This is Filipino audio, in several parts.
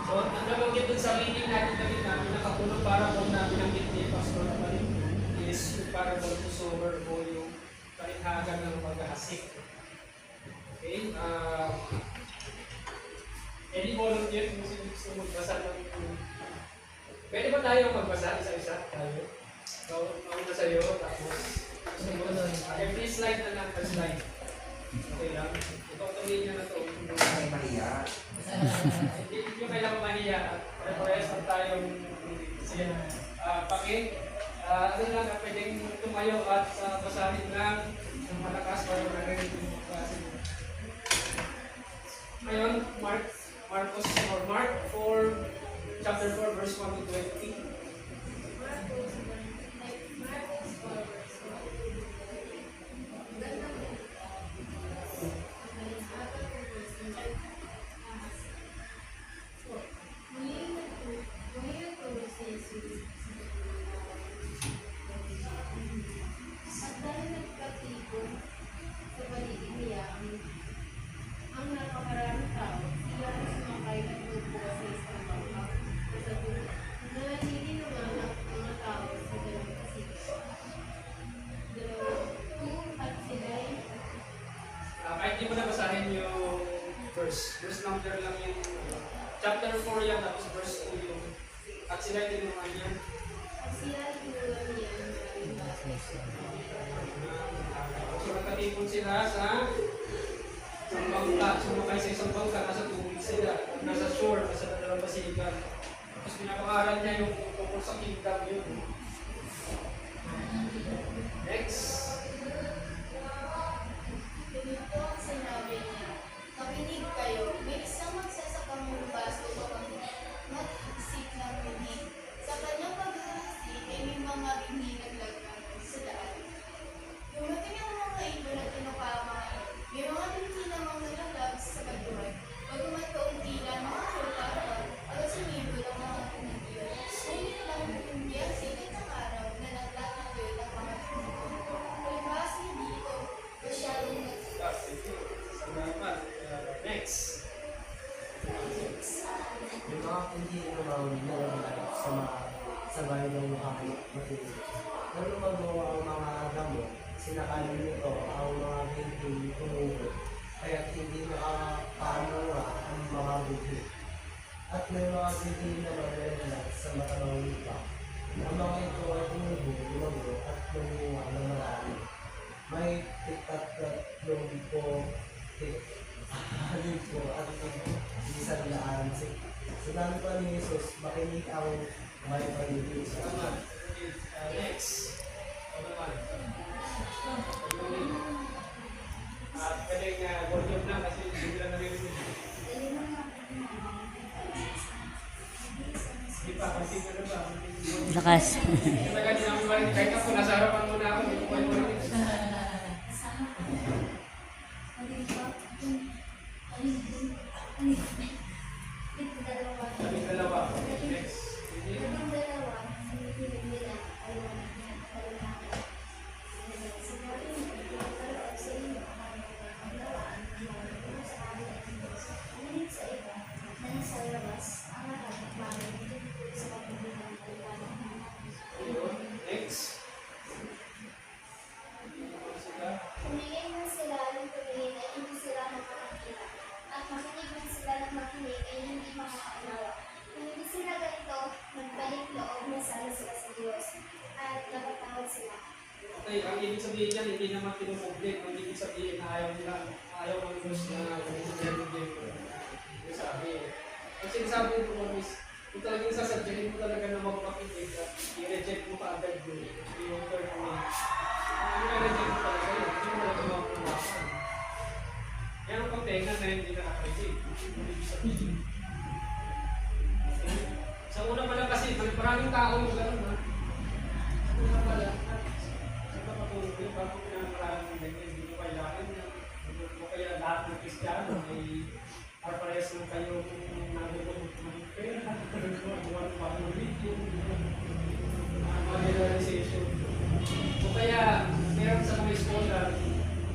So, ang nabanggit dun sa reading natin kanina, pinakapuno parable na binanggit ni Pastor Marin is yung parable to sower o yung kalinhagan ng paghahasik. Okay? Any volunteer kung sino gusto magbasa ng... Pwede ba tayo magbasa isa-isa? Tayo. So, mauna sa'yo, tapos sumunod. Okay, please slide na lang per slide. Okay lang. Ito tuloy niya na ito. Ay, Maria. Hindi nyo kailangan mahiya. Pare-parehas lang tayong siya. Ano lang, pwedeng tumayo at basahin lang ng malakas para marinig yung klase mo. Ngayon, Mark 4, chapter 4, verse 1 to 20. Kahit di mo na basahin yung verse number lang yung chapter 4 yan, tapos verse 2 yung at sila tinungan yan. So nagkatipon sila sa isang bangka, sumakay sa isang bangka, nasa tubig sila, nasa shore, nasa Dalampasigan. Tapos pinapakaral niya yung tungkol sa kingdom yun. Next. Ganito ang sinabi niya, makinig kayo, may isang magsasakang basto upang mag-isip ng binig. Sa kanyang paghahasik ay may mga binig naglagay sa daan. Dumating ang mga ibon at tinukamain. May mga binig na mga nalaglag sa kaduran. Bagamat kaunti na mga kulparan, agad sumibol ang mga pinagyan. Ngunit lang hindi ang sikat ng araw na naglatagay ng mga pinagyan. Palibas hindi ito masyadong Salamat. Next. Yung mga hindi naman nalagay sa bahay ng mukhang matinig. Nang lumagawa ang mga gamot, sinakalan nito ang mga hindi tumubo, kaya hindi nakapamura ang mga buhi. At may mga hindi naman nalagay sa matabang lupa. Ang mga ito ay tumubo, lumago at lumunga ng marami. May tig-tatlong po halin po at isang daan. Sinabi pa ni Jesus, makinig ang may pag-ibig sa Salamat. Next. Ano naman? Pwede nga volume lang kasi hindi lang narinig. Hindi pa, continue na ba? Lakas. Talaga di namin marinig. Kahit ako nasa harapan mo na ako, hindi ko kayo marinig. Sabi dalawa. Next. Next. Tumingin man sila ng tumingin ay hindi sila makakakita. At makinig man sila ng makinig ay hindi makakaunawa. Kung hindi sila ganito, magbalik loob na sana sila sa Diyos. At napatawad sila. Okay, ang ibig sabihin niyan, hindi naman pinupublic. Ang ibig sabihin na ayaw ng Diyos na pinag-ibig. Sabi. Ang sinasabi ko naman is, kung talagang sasadyahin mo talaga na magpakinig at i-reject mo ka agad yung third way. Kung i-reject mo talaga yun, hindi mo talaga makukumakan. Yan ang pagtenga na hindi nakaka-reject. Ang ibig sabihin. Sa una pa lang kasi, maraming tao yung gano'n ha. Sa una pa lang, sa kapatulog yun, bago pinamaraming ganyan, hindi mo kailangan yan. O kaya lahat ng Kristiyano ay parehas lang kayo kung nagulog ng pera, buwan panulit yung materialization. O kaya, meron sa mga scholar,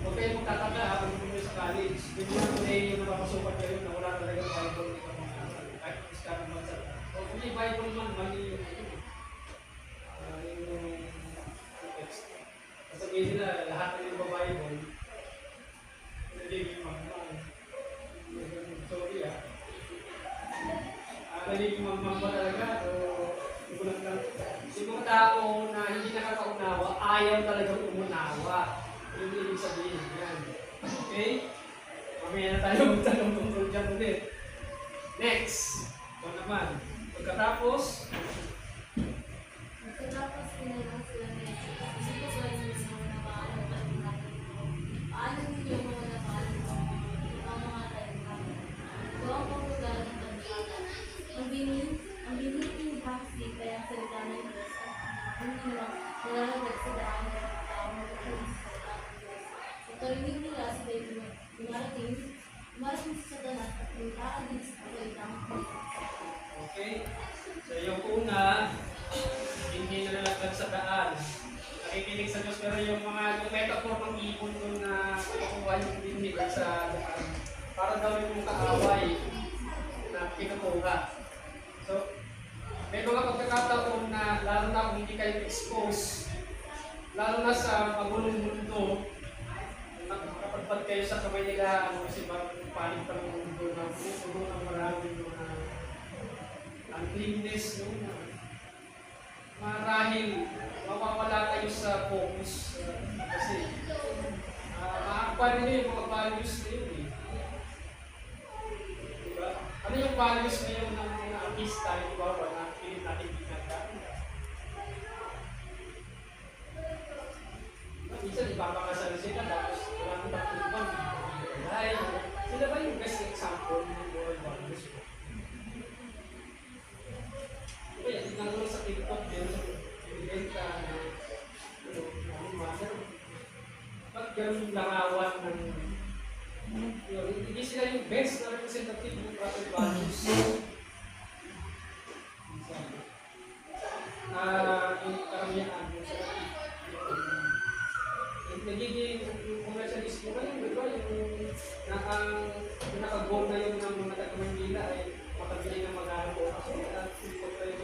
huwag kayo magtataka habang pumunta sa knowledge. Hindi naman kung yung napapasukan kayo na wala talaga Bible dito mga kahit iskarang bansa. O kung may Bible man, mali yung text. Sasabihin nila, lahat na yung Bible, nagiging mamang. Sorry nagiging mamang ba talaga? O ikulang lang. Yung mga tao na hindi nakakaunawa, ayaw talagang umunawa. Yung ibig sabihin yan. Okay? Mamaya na tayo magtanong tungkol dyan ulit. Next. Ito naman. Pagkatapos tinanong sila ni Jesus, sino ba yung mga nakakalimutan? Paano ninyo mga nakakalimutan ang mga tayo? Doon po ko galing ng pagkata. Ang biniting haksi kaya salita ng Diyos at hindi lang nalalagag sa daan ng tao magkakaroon sa salita ng Diyos. Sa tarinig nila sa Biblia, dumarating sa Satanas at nagkakadin sa salita ng Diyos. okay? So yung una, hindi nalalaglag sa daan. Nakikinig sa Diyos, pero yung metaphor ng ibon doon na makukuha yung dinig sa daan. Para daw yung kaaway na kinukuha. So, may mga pagkakataon na lalo na kung hindi kayo expose, lalo na sa magulong mundo, nakapagpad kayo sa kamay nila, kasi panig pa ng mundo na puno ng maraming mga uncleanness, marahil mawawala kayo sa focus kasi maakpan nyo yung mga values na yun eh. Diba? Ano yung values na yun ng mga artista, yung bawa na pilit natin ginagawa? Minsan ipapakasal sila tapos wala nang pagtutupan. Sila ba yung best example ng moral values? Kaya tignan mo sa TikTok din, ibibenta na mother. Ba't ganun larawan ng hindi sila yung best na representative ng proper values. Yung karamihan nagiging commercialist mo kayo, di ba? Yung naka-goal na yun ng mga taga-Manila ay makabili ng mag-aaral ko. Kasi ikot kayo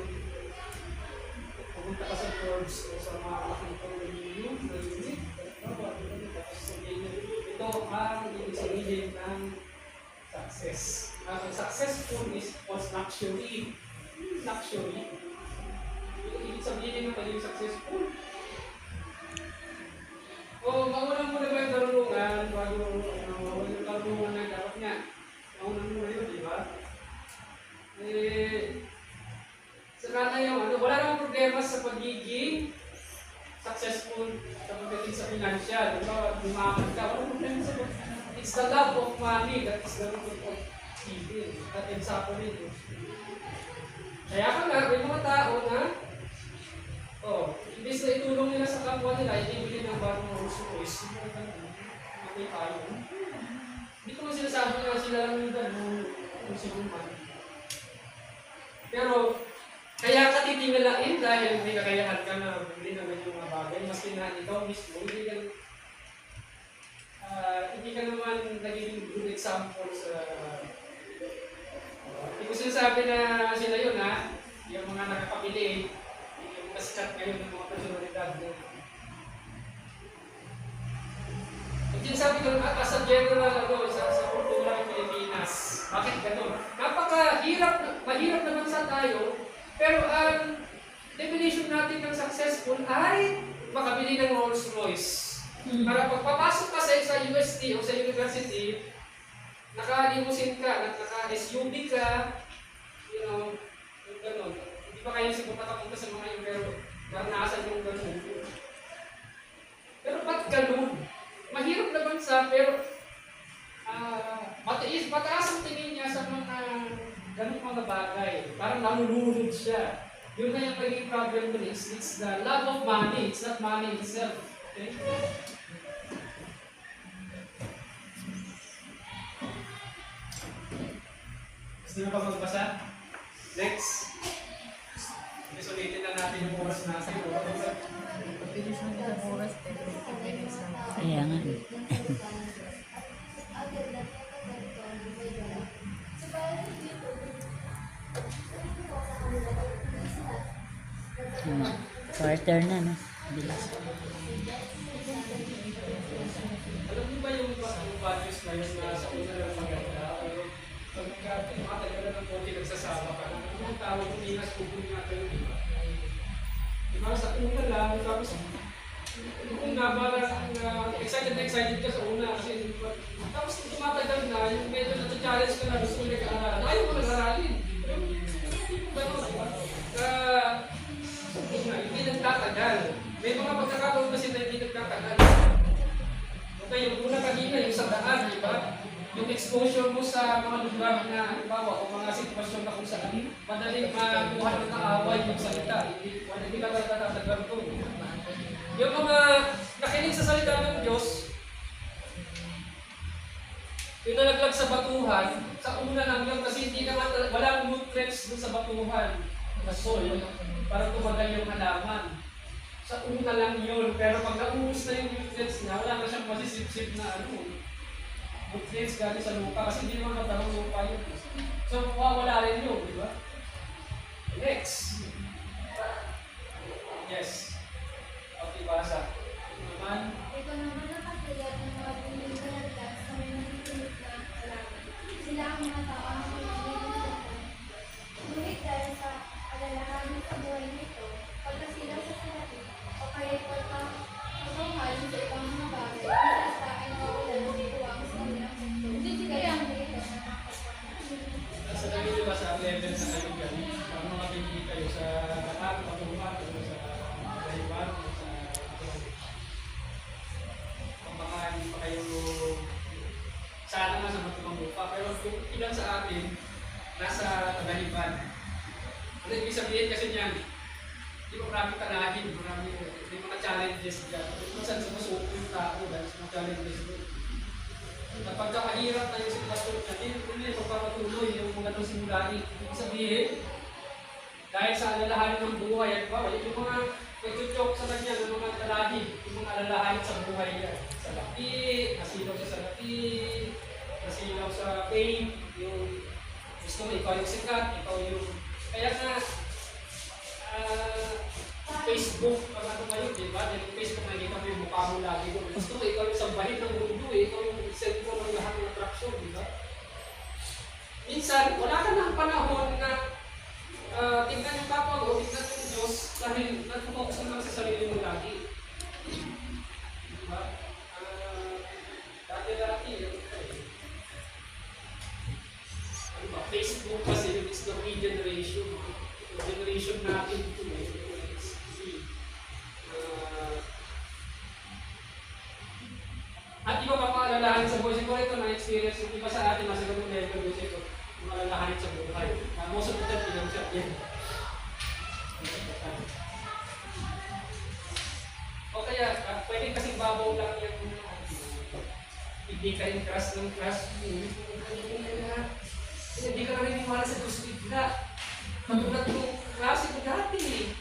pumunta ka sa Forbes o sa mga malaking condominium na unit. Ito ang ibig sabihin ng success. Ang successful is was luxury. Luxury. Ibig sabihin ng pagiging successful. O, maunang mo na ba yung karunungan bago yung karunungan na dapat nga. Maunang mo na yun, di ba? Saka na yung wala namang problema sa pagiging successful sa pagdating sa financial. Di ba? Bumaman ka. Walang problema sa it's the love of money that is the root of evil. That is suffering. Kaya ka nga, may mga tao na imbis na itulong nila sa kapwa nila, ibibili ng bagong Rolls-Royce. Hindi tayo. Hindi ko sinasabi na sila lang yung gano'n kung sinuman. Pero, kaya ka titingalain dahil may kakayahan ka na bumili naman yung mga bagay. Maski na ikaw mismo, hindi ka naman naging good example sa... Hindi ko sinasabi na sila yun yung mga nakakapili, yung kasikat ngayon ng mga personalidad. Hindi sabi ko, as a general sa kultura ng Pilipinas, bakit gano'n? Mahirap na bansa tayo, pero ang definition natin ng successful ay makabili ng Rolls-Royce. Para pagpapasok ka sa UST o sa university, naka-limousine ka, naka-SUV ka, yung gano'n. Hindi pa kayo siguro nakapunta sa mga yung pero naranasan yung gano'n. Pero ba't gano'n? Mahirap na bansa, pero mataas ang tingin niya sa mga ganung mga bagay. Parang namulunod siya. Yun na yung naging problem ko is, it's the love of money. It's not money itself. Okay? Gusto nyo pa magbasa? Next. Sulitin na natin yung oras natin. Kaya nga. Quarter na, no? Bilis. Alam niyo ba yung values na yun na sa una lang maganda? Pero pagka tumatagal na ng konti nagsasama ka, ang tawag ng Minas, kukunin natin yung iba. Diba sa una lang, tapos kung nga parang excited na excited ka sa una kasi tapos kung tumatagal na, yung medyo na-challenge ka na gusto mo nag-aaralan, ayaw mo nag-aaralin. Gano'n, diba? Hindi nagtatagal. May mga pagkakataon kasi na hindi nagtatagal. Okay, yung una kanina, yung sa daan, di ba? Yung exposure mo sa mga lugar na, halimbawa, o mga sitwasyon na kung saan, madaling makuha ng kaaway yung salita. Hindi ka tatatagal ko. Yung mga nakinig sa salita ng Diyos, yung nalaglag sa batuhan, sa una lang yun, kasi hindi naman, walang nutrients dun sa batuhan, na soil, para tumagal yung halaman. Sa una lang yun, pero pag naubos na yung nutrients niya, wala na siyang masisip-sip na nutrients galing sa lupa, kasi hindi naman matarong lupa yun. So, wala rin yun, di ba? Next. Yes. Okay, basa. Naman. Ito naman ang katulad ng mga piling kalagdas na may natitinit na alaman. Sila ang mga tao na may nagiging. Ngunit dahil sa alalahanin sa buhay nito, pagkasilaw sa salapi, o kaya pagkahalin sa ibang mga bagay, isa ay nawawalan ng tuwang sa kanilang mundo. Kaya ang nito na Sa dami diba sa level na kayo galing, ang mga bibili kayo sa lahat, patuwa, sa kahiban, sa baka hindi pa kayo sana nga sa matulong lupa. Pero kung ilan sa atin, nasa tagahiban. Ano ibig sabihin kasi niyan? Di ba maraming tanahin, may mga challenges dyan. Minsan sumusuko yung tao dahil sa mga challenges doon. Kapag mahirap na yung sitwasyon niya, hindi magpapatuloy yung mga itong simulanin. Ibig sabihin, dahil sa alalahanin ng buhay, at ba, yung mga nagtutok sa kanya ng mga talahi, yung mga alalahanin sa buhay niya. Sa lapi, nasilaw siya sa lapi, nasilaw sa pain, yung gusto mo, ikaw yung sikat, ikaw yung... Kaya nga, Facebook, pag ano kayo, di ba? Yung Facebook, nakikita mo yung mukha mo lagi doon. Gusto mo, ikaw yung sambahin ng mundo, ikaw yung sentro ng lahat ng attraction, di ba? Minsan, wala ka ng panahon na tingnan yung kapwa o tingnan yung Diyos dahil nag-focus naman sa sarili mo lagi. Di ba? Dati, ano ba? Facebook kasi yung is the regeneration. Generation natin ito eh. At iba pa maalalahanin sa buhay. Siguro ito na-experience yung iba sa atin, nasa ganung level yung ito. Maalalahanin sa buhay. Most of the time, pinag-chat yan. O kaya, pwede kasing babaw lang yung hindi ka rin crush ng crush. Hindi ka rin maniwala sa Diyos bigla. Matulad yung klase ko dati.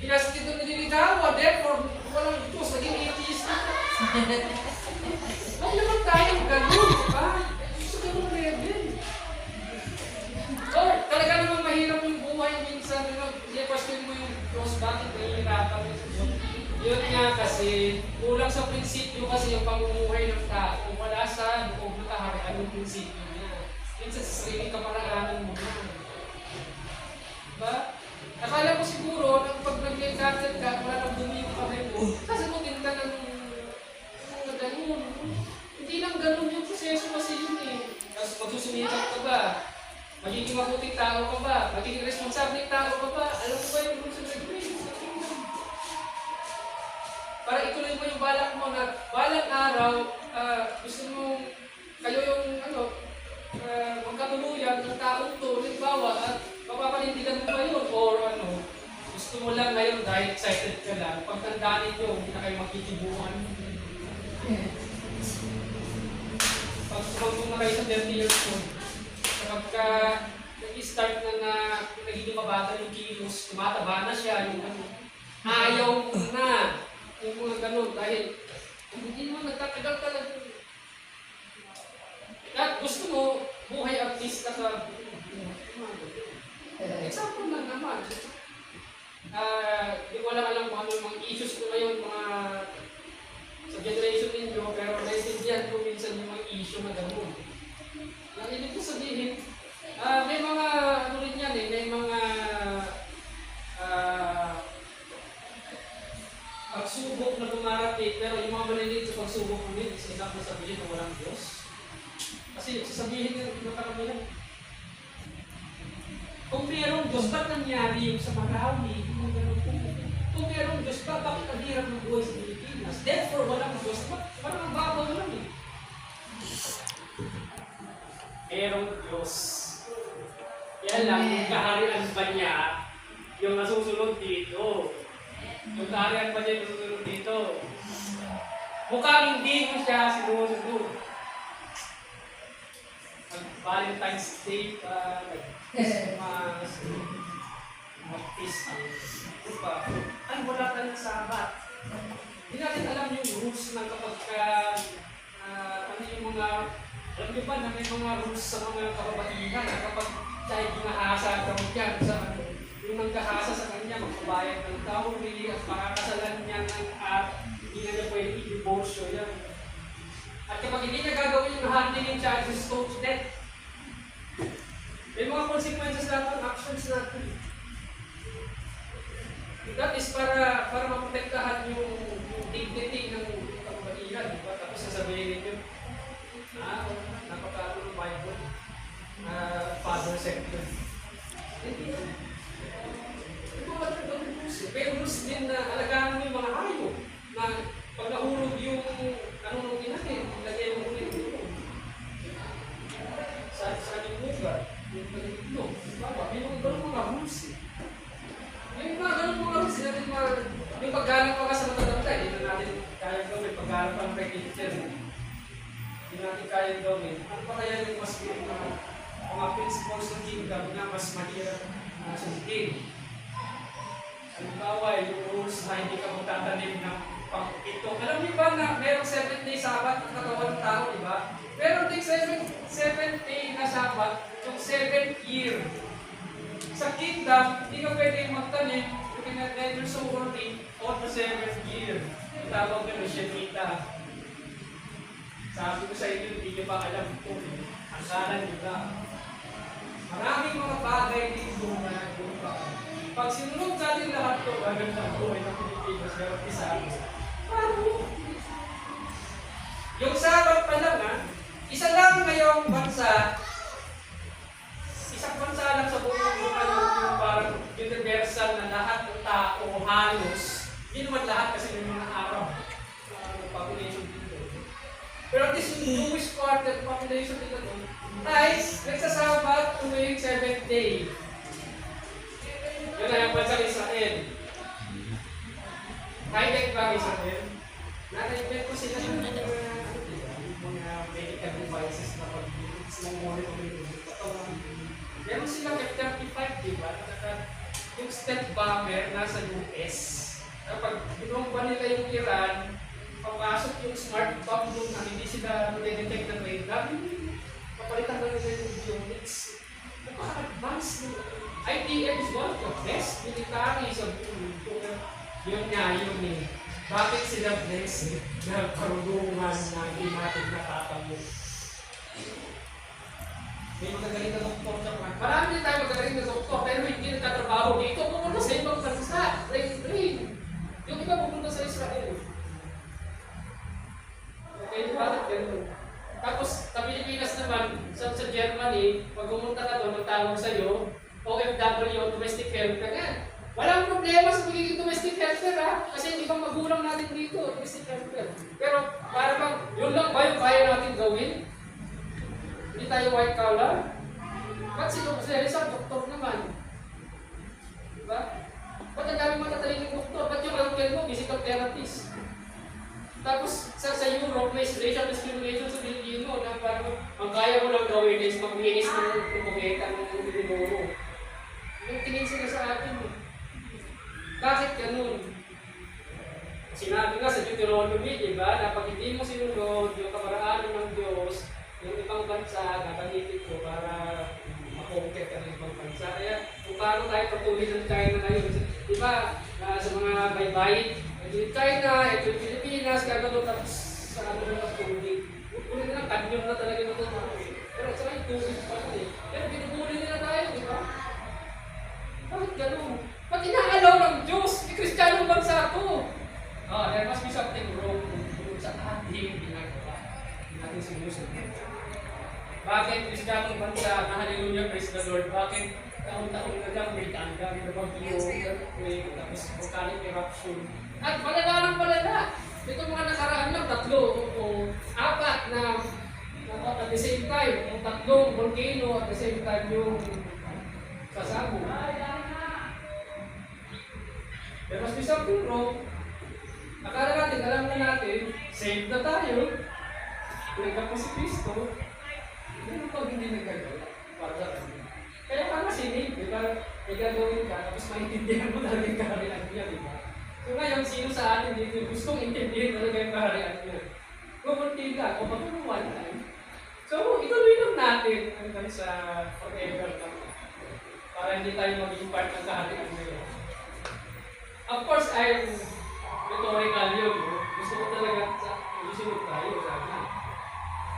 Pinasakit doon nililigawan, therefore, walang Diyos, naging atheist na. Huwag naman tayong ganun, di ba? Gusto ganun level. So, talaga naman mahirap yung buhay minsan. I-question mo yung Diyos, bakit nahihirapan mo sa Diyos? Yun nga kasi, kulang sa prinsipyo kasi yung pamumuhay ng tao. Wala sa loob ng kaharian yung prinsipyo niya. Minsan sa sarili ka paraanan mo na. Diba? Akala ko siguro, pag nag-encounter ka, wala nang dumi yung kamay mo, sasagutin ka ng ganun. Hindi lang ganun yung proseso kasi yun eh. Tapos magsusumikap ka ba? Magiging mabuting tao ka ba? Magiging responsableng tao ka ba? Alam mo ba yung rules and regulations ng kingdom? Para ituloy mo yung balak mo na balang araw, gusto mo kayo yung magkatuluyan ng taong to, halimbawa, at mapapanindigan mo ba yun? Or gusto mo lang ngayon dahil excited ka lang, pagtandaan ninyo, hindi na kayo magkikibuhan. Pag sumagpong na kayo sa 30 years old, kapag nag-start na nagiging mabata yung kilos, tumataba na siya, yung ayaw mo na, yung mga ganun, dahil hindi mo nagtatagal talaga. At gusto mo, buhay artista ka. Example lang naman. Hindi ko alam kung ano yung mga issues ko ngayon, mga sa generation ninyo, pero naiintindihan ko minsan yung mga issue na gano'n. Ang ibig ko sabihin, may mga ano rin yan eh, may mga pagsubok na dumarating, pero yung mga maliliit sa pagsubok mo din, isa lang sabihin na walang Diyos. Kasi sasabihin nyo, yung karamihan, kung mayroong Diyos, ba't nangyari yung sa Marawi? Kung mayroong Diyos, bakit ang hirap ng buhay sa Pilipinas? Therefore, walang Diyos, parang ang babaw lang eh. Mayroong Diyos. Yan lang, yung kaharian ba niya, yung nasusunod dito. Yung kaharian ba niya yung nasusunod dito. Mukhang hindi mo siya sinusunod. Valentine's Day pa, Christmas, mag-peace, diba? Ay, wala tayong sabat. Hindi natin alam yung rules ng kapag ano yung mga, alam niyo ba na may mga rules sa mga kababaihan na kapag siya ay ginahasa ka mo dyan, yung nagkahasa sa kanya, magpabayad ng dowry at makakasalan niya ng hindi na niya pwede i-divorce yan. At kapag hindi niya gagawin yung handling charges to death, may mga consequences natin, actions natin. That is para maprotektahan yung dignity ng kababaihan, diba? Tapos sasabihin ninyo, napakalo ng Bible, father sector. Hindi yan. May rules din na alagaan mo yung mga hayop na pag nahulog yung ano nung inahin, ilagay mo ulit yung sa ating lugar, yung pag-itlog. May mga ganun mga rules eh. Yung mga ganun mga rules, natin yung paggalang pa ka sa matatanda, hindi na natin kaya gawin, paggalang pa ng regulator. Hindi natin kaya gawin. Ano pa kaya yung mas mga principles ng kingdom na mas mahirap sundin? Halimbawa, yung rules na hindi ka magtatanim ng pang-ito. Alam niyo ba na merong 7-day Sabbath ang katawan ng tao, di ba? Meron ding 7-day na Sabbath, yung 7th year. Sa kingdom, hindi ka pwede magtanim, you can neither sow or reap on the 7th year. Yung tawag ko na Shemitah. Sabi ko sa inyo, hindi nyo ba alam ito? Akala nyo ba? Maraming mga bagay dito na nagpunta. Pag sinunod natin lahat ito, gaganda ang buhay ng Pilipinas, meron isa. Paano? Yung Sabbath pa lang isa lang ngayong bansa, isang bansa lang sa buong mundo yung parang universal na lahat ng tao halos, hindi naman lahat kasi may mga Arab population dito. Pero at least yung Jewish part of population dito ay nagsasabat tuwing 7th day. Yun ay ang bansang Israel. High-tech ba ang Israel? Na-invent ko sila yung mga medical devices na pag-ilis ng monitoring. Meron silang F-35, diba? Yung stealth bomber nasa US. Kapag binumba nila yung Iran, papasok yung smart bomb doon na hindi sila nade-detect ng radar, papalitan na nila yung avionics. Napaka-advanced nila. IDF is one of the best military sa buong mundo. Yun nga yun eh. Bakit sila blessed na karunungan na hindi natin nakatamo? May magagaling na doktor sa mga. Marami din tayo magagaling na doktor, pero hindi nagtatrabaho dito. Pumunta sa ibang bansa. Train. Yung iba pumunta sa Israel. Okay, bakit ganun? Tapos, sa Pilipinas naman, sa Germany, pag pumunta ka doon, magtawag sa'yo, OFW, domestic helper nga. Walang problema sa pagiging domestic helper kasi hindi bang magulang natin dito, domestic helper. Pero para bang, yun lang ba yung kaya natin gawin? Hindi tayo white collar? Ba't si Dr. Rizal, doktor naman? Diba? Ba't ang daming matataling doktor? Ba't yung uncle mo, physical therapist? Tapos sa Europe, may racial discrimination sa Pilipino na parang ang kaya mo lang gawin is mag-winis ng kumita ng pinuro. Yung tingin sila sa atin. Bakit ganun? Sinabi nga sa Deuteronomy, di ba, na pag hindi mo sinunod yung kaparaanan ng Diyos, yung ibang bansa, gagamitin ko para makonquer ka ng ibang bansa. Kaya kung paano tayo patuloy ng China na yun, Diba, sa mga baybayin, ito yung China, ito yung Pilipinas, gagawin tapos sa ano na tubig. Kunin nila, kanyong na talaga na ito. Pero sa yung tubig pa rin eh. Pero binubuli nila tayo, di ba? Bakit ganun? Ba't inaalaw ng Diyos? Kristyanong bansa to. There must be something wrong sa ating ginagawa. Hindi natin sinusunod. Bakit Kristyanong bansa na hallelujah, praise the Lord? Bakit taon-taon na lang may tanda, may nabagyo, tapos volcanic eruption. At palala ng palala. Ito mga nakaraan lang, 3 o 4 na at the same time, yung 3 volcano at the same time yung sasabog. There must be something wrong. Akala natin, alam na natin, saved na tayo. Pinagka po si Cristo. Hindi mo pag hindi nagkagawa. Para sa kanya. Kaya parang sinave, di ba? May gagawin ka, tapos maintindihan mo talaga yung kaharian niya, di ba? So ngayon, sino sa atin dito gustong intindihan talaga yung kaharian niya? Kumunti ka, o baka mo one time. So, ituloy lang natin hanggang sa forever lang. Para hindi tayo maging part ng kaharian niya. Of course, I'm rhetorical yun. No? Gusto ko talaga sa isunod tayo sa akin.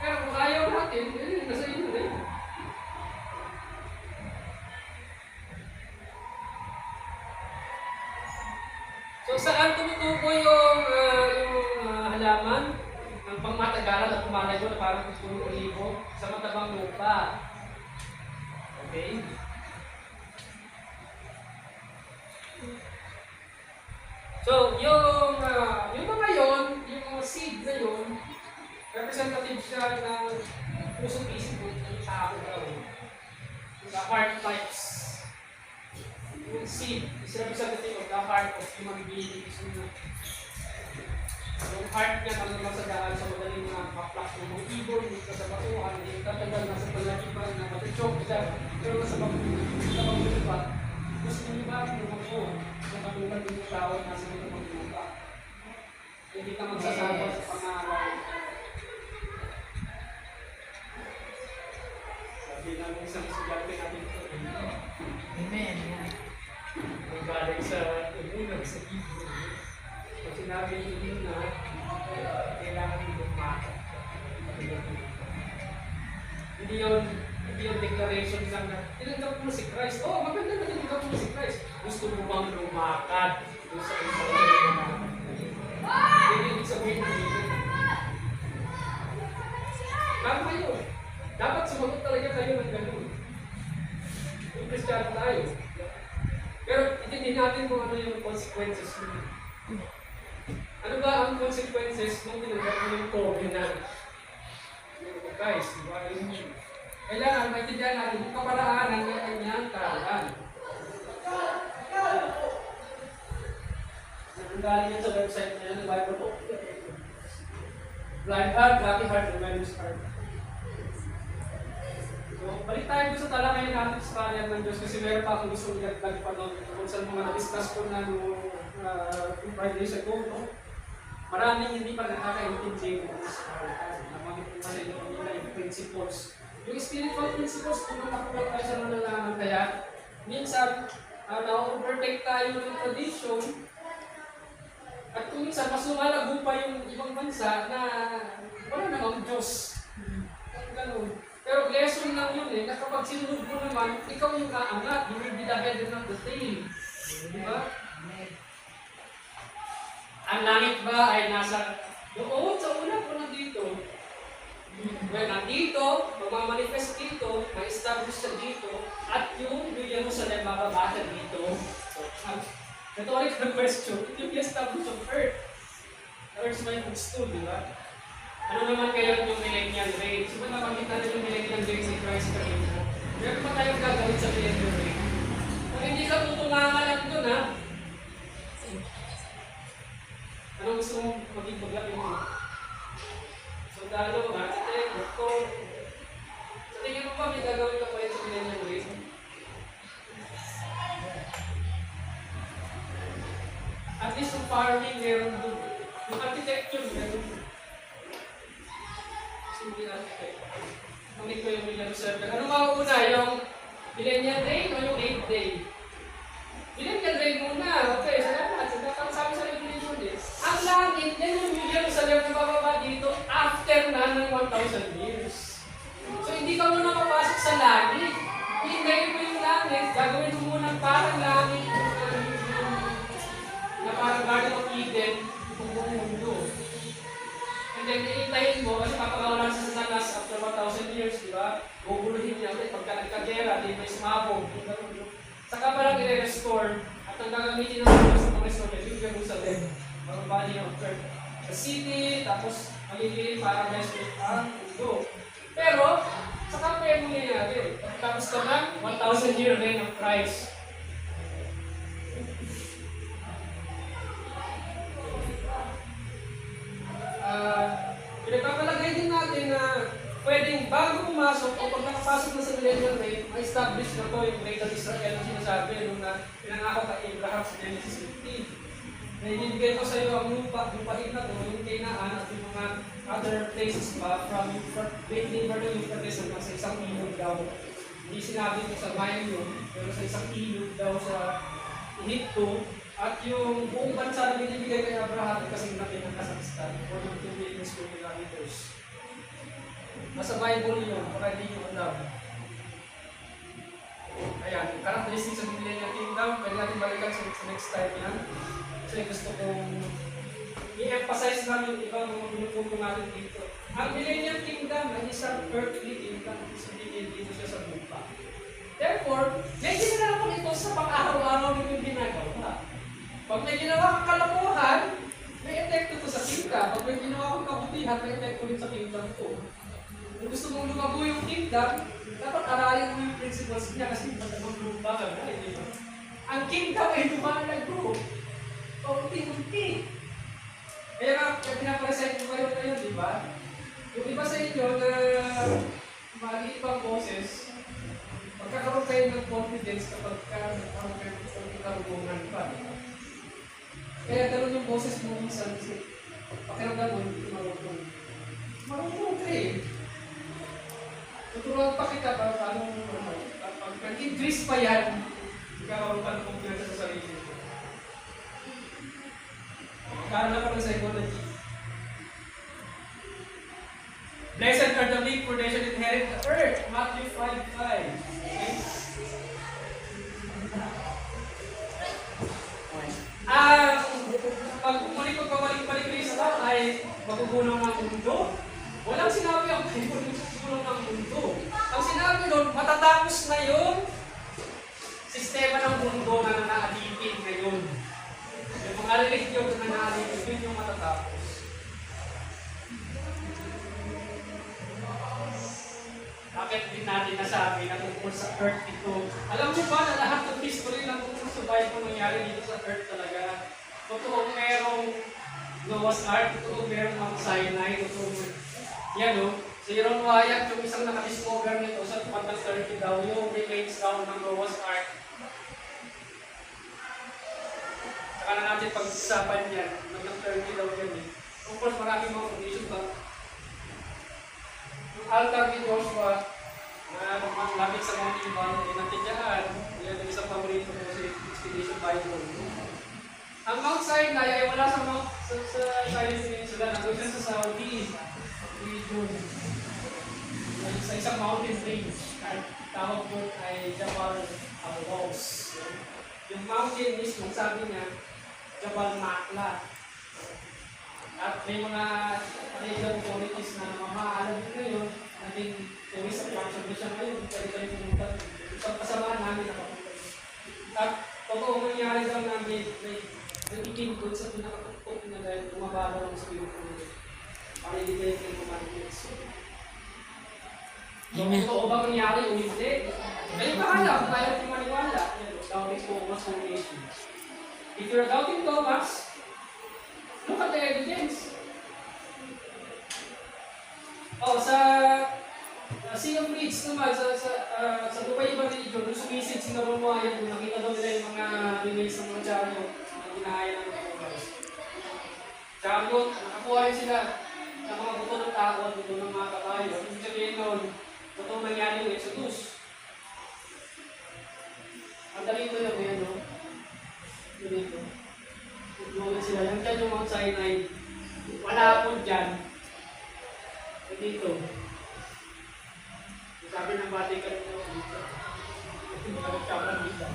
Pero kung ayaw natin, nasa inyo rin. So saan tumutubo yung halaman ng pangmatagalan at pumalayo na parang puno olibo sa matabang lupa? Okay? So yung mga yon, yung mga seed na yon, representative siya ng pusong isip ng tao daw. The heart types. Yung seed is representative of the heart of human beings. Yung heart niya kung masagaan sa madaling mga kaplak ng mga ibon, dito sa batuhan, yung tatagal nasa palagipan na matuchok siya, pero nasa paglupa. Gusto niyo ba lumako sa katulad ng tao na nasa paglupa? Hindi ka magsasama sa pangalan. Sabi ng isang estudyante natin ito. Amen. Ang galing sa unang sa libro. Pag sinabi niyo na kailangan nyo lumakas. Hindi yun declaration lang na tinanggap mo si Christ. Oh, maganda na tinanggap mo si Christ. Gusto mo bang lumakad doon sa isang hindi ibig sabihin dito. Tama yun. Dapat sumagot talaga kayo ng ganun. Yung Christian tayo. Pero itindihin natin kung ano yung consequences mo. Ano ba ang consequences nung tinanggap mo yung covenant? Guys, diba? Kailangan maintindihan natin yung kaparaanan ng kanyang karan. Galing yan sa website na yan, ng Bible book. Blind heart, happy heart, and mindless heart. So, balik tayo sa talakayan natin sa karyan ng Diyos kasi meron pa akong gusto nagdag pa doon kung saan mga na-discuss ko na noong 5 days ago. No? Maraming hindi pa nakakaintindi ng this heart. Namagit ko sa inyo nila yung principles. Yung spiritual principles, kung makakulat tayo sa nalalaman kaya, minsan, na-overtake tayo ng tradition. At kung minsan, mas lumalago pa yung ibang bansa na wala namang Diyos. Ganun. Pero lesson lang yun na kapag sinunod mo naman, ikaw yung aangat, you will be the head and not the tail. Di ba? Ang langit ba ay nasa doon sa una po nandito. Well, nandito, magmamanifest dito, ma-establish sa dito, at yung New Jerusalem mababasa dito. So, rhetorical question, it will be established on earth. Earth's my footstool, di ba? Ano naman kaya yung millennial reign? So, nabanggit natin yung millennial reign ni Christ kanina. Meron pa tayong gagawin sa millennial reign. Kung hindi ka tutungangan lang doon, ha? Anong gusto mong maging paglaki mo? Sundalo, architect, doktor. Sa tingin mo ba may gagawin ka pa rin sa millennial reign? At least yung farming meron doon. Yung architecture meron doon. Hindi architect. Pangit ko yung Jerusalem. Ano mauna? Yung millennial reign o yung 8th day? Millennial Jerusalem muna. Okay, salamat. Sabi sa Revelation din. Ang langit, yan yung Jerusalem na bababa dito after na ng 1,000 years. So, hindi ka muna papasok sa langit. Hintayin mo yung langit, gagawin mo muna parang langit na parang Garden of Eden, itong buong mundo. And then, iintayin mo, kasi papagawalan sa Satanas after 1,000 years, di ba? Guguluhin niya ulit, pagka nagkagera, di may sumabog. Saka parang i-restore, at ang gagamitin ng Diyos sa restore yung Jerusalem, ang body of earth. The city, tapos magiging paradise with ang mundo. Pero, saka pa yung nangyayari. Tapos ka ng 1,000-year reign of Christ. Pinagpapalagay din natin na pwedeng bago pumasok o pag nakapasok na sa millennial reign, ma-establish na to yung Great Israel na sinasabi nung na pinangako kay Abraham sa Genesis 15. Na ibibigay ko sa iyo ang lupain na to, yung Canaan at yung mga other places pa from Great River ng Euphrates hanggang sa isang ilog daw. Hindi sinabi ko sa Mayan yun, pero sa isang ilog daw sa Egypto. At yung buong bansa na binibigay kay Abraham kasi laki ng Kazakhstan, 2 million square kilometers. Nasa Bible yun, para hindi nyo alam. Ayan, characteristics ng Millennial Kingdom, pwede natin balikan sa next time yan. Kasi gusto kong i-emphasize namin yung ibang mga pinupunto natin dito. Ang Millennial Kingdom ay isang earthly kingdom, sabihin dito siya sa lupa. Therefore, may ginagawa ito sa pang-araw-araw nito ginagawa. Pag may ginawa kang kalokohan, may epekto to sa kingdom. Pag may ginawa kang kabutihan, may epekto rin sa kingdom to. Kung gusto mong lumago yung kingdom, dapat aralin mo yung principles niya kasi maglupa ka na, di ba? Ang kingdom ay lumalago. Unti-unti. Kaya nga, pinapresent ko kayo ngayon, di ba? Yung iba sa inyo na maliit pang boses, magkakaroon kayo ng confidence kapag nagkaroon kayo ng karunungan pa. Kaya gano'n yung boses mo minsan kasi pakiramdam mo, hindi marunong. Marunong ka eh. Tuturuan pa kita para paano pag nag-increase pa yan, magkakaroon pa ng kumpiyansa sa sarili mo. Kaaral pa ng psychology. Blessed are the meek, for they shall inherit the earth. Matthew 5:5. Okay? Pag bumalik Kristo ay magugulong ng mundo. Walang sinabi ang Bible magugulong ng mundo. Ang sinabi doon, matatapos na yung sistema ng mundo na nanaalipin ngayon. Yung mga religion na nanaalipin, yun yung matatapos. Bakit din natin nasabi na tungkol sa earth ito? Alam mo ba na lahat ng history na tungkol sa Bible nangyari dito sa earth talaga? Totoong merong Noah's Ark, totoong merong Mount Sinai, totoong yan o. Si Ron Wyatt, yung isang nakadiscover nito sa bandang 30 daw, yung remains daw ng Noah's Ark. Saka na natin pag-usapan yan, bandang 30 daw yan eh. Of course, maraming mga conditions ba? Yung altar ni Joshua, na lumapit sa Mount Ebal, inatidyahan, yan ang isang paborito ko sa Expedition Bible. Ang Mount Sinai ay wala sa Sinai Peninsula, nandun siya sa Saudi region. Sa isang mountain range, tawag doon ay Jabal al-Raws. Yung mountain mismo, sabi niya, Jabal Makla. At may mga Canadian authorities na mamaalam din ngayon, naging tourist attraction din siya ngayon, pwede kayo pumunta. Sa kasamaan namin nakapunta. At totoo nangyari daw namin, may ikin doon sa pinakatuktok na dahil bumababa lang sa pinupunin. Para hindi kayo kayo kumalikits. Totoo ba nangyari o hindi? Kayo bahala kung tayo kung maniwala. Doubting Thomas foundation. If you're doubting Thomas, look at the evidence. Oh, sa Sea of Reeds naman, sa Dubai Iba Religion, nung sumisid si Ron Wyatt, nakita daw nila yung mga remains ng mga chariot na ginahaya ng mga Thomas. Chariot, nakakuha rin sila sa mga buto ng tao at buto ng mga kabayo. Ibig sabihin nun, totoong nangyari yung Exodus. Ang dali ko yung yan, no? Sabi ng Vatican dito. Hindi ka nagkamang dito.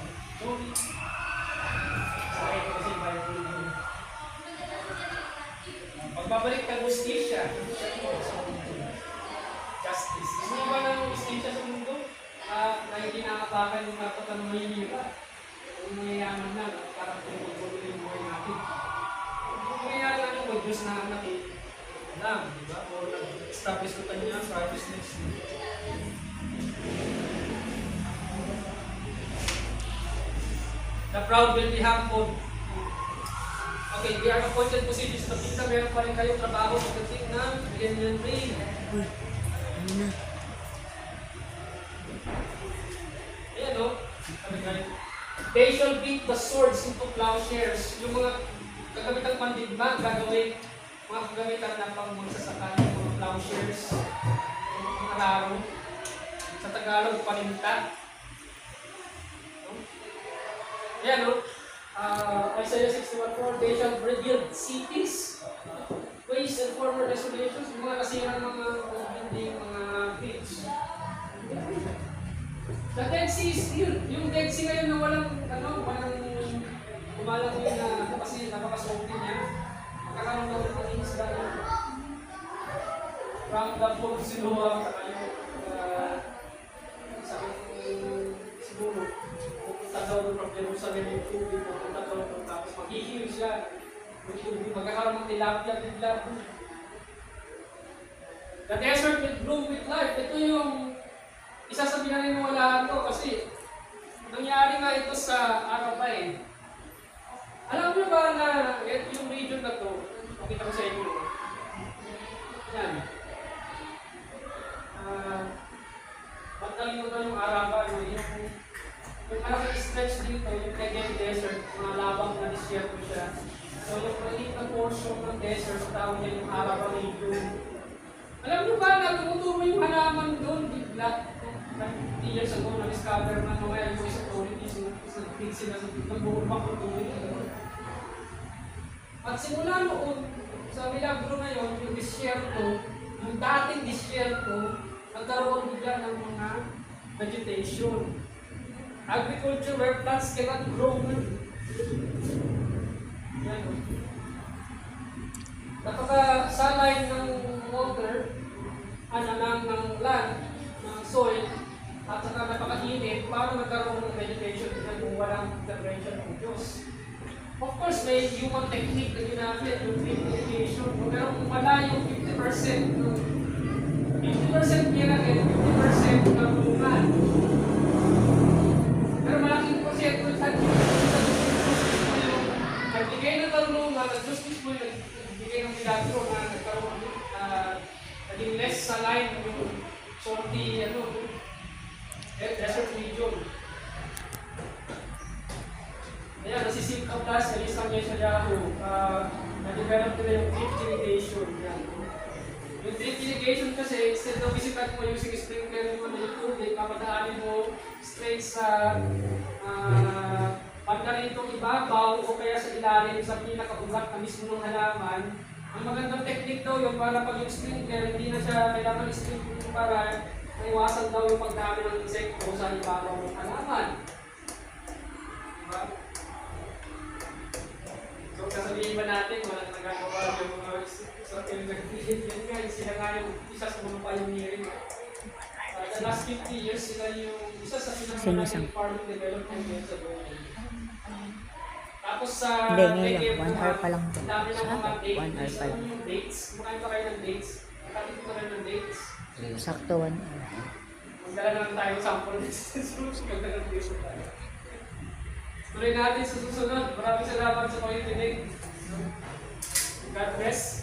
Sa akin kasi Bible yun. Pagbabalik ka justisya. Justice. Gusto mo ba ng justisya sa mundo? Na hindi nakatakan yung kapatan ng mahihira. Kung mayayaman na, parang tumutuloy yung buhay natin. Kung mayayari lang yung Diyos na natin, alam, di ba? O nag-establish ko kanya sa righteousness. The proud will be humbled. Okay, we are appointed positions. Nakita, meron pa rin kayong trabaho pagdating ng millennial reign. Ayan o. They shall beat the swords into plowshares. Yung mga kagamitang pandigma, gagawin mga kagamitan na pang magsasaka ng mga plowshares, mga araro. Sa Tagalog, paninta. Ayan o. Isaiah 61:4, they shall rebuild cities, ways and former desolations, yung mga nasirang mga building, mga bridge. The Dead Sea is still, yung Dead Sea ngayon na walang umalang yun na kasi napakasulti niya. Magkakaroon daw ng isda yun. From the book sinuha, saka yung sabi siguro, pupunta daw doon from Jerusalem yung tubig, pupunta daw doon, tapos mag-heal siya. Yung tubig, magkakaroon ng tilapia, bigla. The desert will bloom with life. Ito yung isa sa pinaniniwalaan ko kasi nangyari nga ito sa Araba eh. Alam niyo ba na yung region na to, pakita ko sa inyo. Yan. Magkalimutan yung Araba, yung malaking stretch dito, yung Negev Desert, mga labang na disyerto siya. So yung maliit na portion ng desert, tawag niya yung Araba region. Alam niyo ba na tumutubo yung halaman doon, bigla? 50 years ago, na-discover na mga yung isang authorities na big sila sa nagbuulbak ng tubig. At simula noon, sa milagro na yun, yung disyerto, yung dating disyerto, nagkaroon bigla ng mga vegetation. Agriculture where plants cannot grow. Napaka-saline ng water, ng land, ng soil, at saka napakainit, paano magkaroon ng vegetation kung walang intervention ng Diyos. Of course, may human technique na ginamit, yung drip irrigation. Pero kung wala yung 50% miracle, 50% ng luman. Pero malaking porsyento sa nagbigay ng talungan, Diyos mismo yung nagbigay ng milagro na nagkaroon, naging less saline yung salty, desert region. Ayan, nasisilk out tayo sa isang Yeshayahu. Na-develop nila yung drip irrigation. Yan. Yung drip irrigation kasi, instead of visitan mo using sprinkler mo na yung tubig, papadaanin mo straight sa pagkaritong ibabaw o kaya sa ilalim sa pinakaugat na mismo ng halaman. Ang magandang technique daw yun para pag yung sprinkler, hindi na siya kailangan sprinkler para maiwasan daw yung pagdami ng insekto sa ibabaw ng halaman. Diba? So kasabihin ba natin, walang nagagawa yung mga sa pinag-create yan guys, sila nga yung isa sa mga pioneering. The last 50 years, sila yung isa sa pinag-creating farming development yan sa buong. Tapos sa Hindi, ngayon lang. 1 hour pa lang. dami ng mga 1 hour dates. pa lang. Yung dates, kumakain pa kayo ng dates. Nakatid ko kayo ng dates. Sakto 1 hour. Magdala na lang tayo ng sample dito. Magdala ng dito tayo. Tuloy natin sa susunod. Maraming salamat sa pakikinig. God bless.